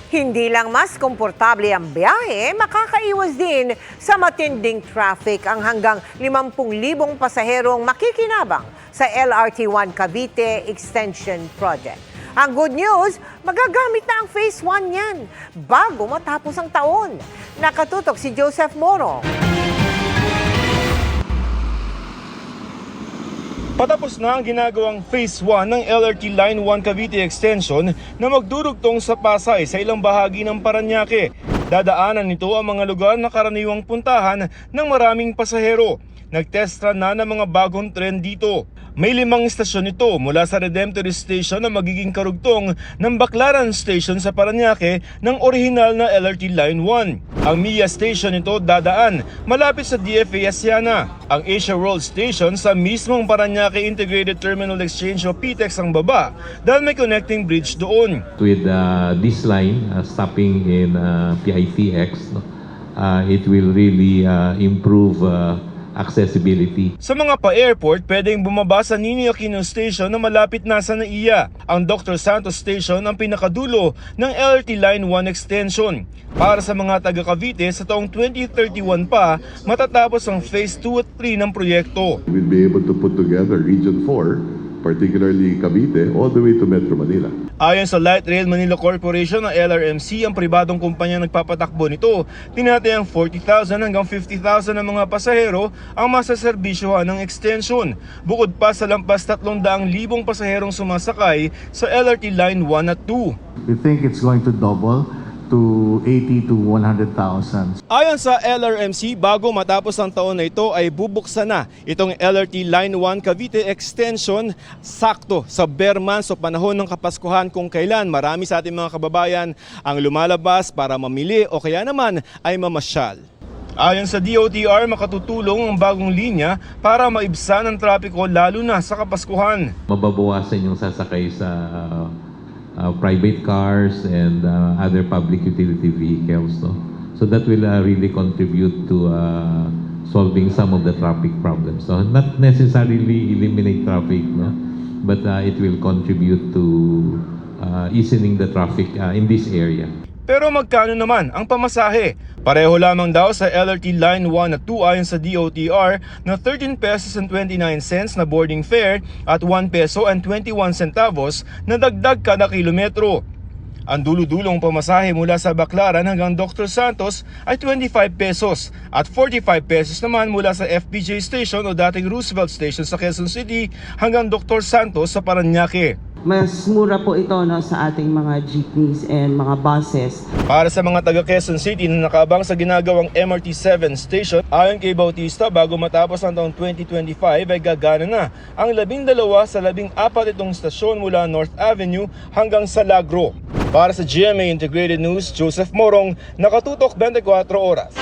Hindi lang mas komportable ang biyahe, makakaiwas din sa matinding traffic ang hanggang 50,000 pasaherong makikinabang sa LRT1 Cavite Extension Project. Ang good news, magagamit na ang Phase 1 niyan bago matapos ang taon. Nakatutok si Joseph Morong. Patapos na ang ginagawang Phase 1 ng LRT Line 1 Cavite Extension na magdurugtong sa Pasay sa ilang bahagi ng Parañaque. Dadaanan nito ang mga lugar na karaniwang puntahan ng maraming pasahero. Nag-test run na ng mga bagong tren dito. May 5 istasyon ito mula sa Redemptory Station na magiging karugtong ng Baclaran Station sa Parañaque ng orihinal na LRT Line 1. Ang MIA Station nito dadaan malapit sa DFA Asiana. Ang Asia World Station sa mismong Parañaque Integrated Terminal Exchange o PTEX ang baba dahil may connecting bridge doon. With this line stopping in PITX, it will really improve accessibility. Sa mga pa-airport, pwedeng bumaba sa Ninoy Aquino Station na malapit na sa NAIA. Ang Dr. Santos Station ang pinakadulo ng LRT Line 1 Extension. Para sa mga taga Cavite, sa taong 2031 pa, matatapos ang Phase 2 at 3 ng proyekto. We'll be able to put together Region 4, particularly Cavite, all the way to Metro Manila. Ayon sa Light Rail Manila Corporation ng LRMC, ang pribadong kumpanya nagpapatakbo nito, tinatayang 40,000 hanggang 50,000 ng mga pasahero ang masaserbisyohan ng extension. Bukod pa sa lampas 300,000 pasaherong sumasakay sa LRT Line 1 at 2. We think it's going to double to 80 to 100,000. Ayon sa LRMC, bago matapos ang taon na ito ay bubuksan na itong LRT Line 1 Cavite Extension sakto sa bare months o panahon ng Kapaskuhan kung kailan marami sa ating mga kababayan ang lumalabas para mamili o kaya naman ay mamasyal. Ayon sa DOTR, makatutulong ang bagong linya para maibsan ang trapiko lalo na sa Kapaskuhan. Mababawasan yung sasakay sa private cars and other public utility vehicles. No? So that will really contribute to solving some of the traffic problems. So not necessarily eliminate traffic, no? But it will contribute to easing the traffic in this area. Pero magkano naman ang pamasahe? Pareho lamang daw sa LRT Line 1 at 2 ayon sa DOTR na 13 pesos and 29 cents na boarding fare at 1 peso and 21 centavos na dagdag kada kilometro. Ang dulo-dulong pamasahe mula sa Baclaran hanggang Dr. Santos ay 25 pesos at 45 pesos naman mula sa FPJ Station o dating Roosevelt Station sa Quezon City hanggang Dr. Santos sa Parañaque. Mas mura po ito sa ating mga jeepneys and mga buses. Para sa mga taga Quezon City na nakaabang sa ginagawang MRT7 station, ayon kay Bautista, bago matapos ang taong 2025 ay gagana na ang 12 sa 14 itong stasyon mula North Avenue hanggang sa Lagro. Para sa GMA Integrated News, Joseph Morong, nakatutok 24 oras.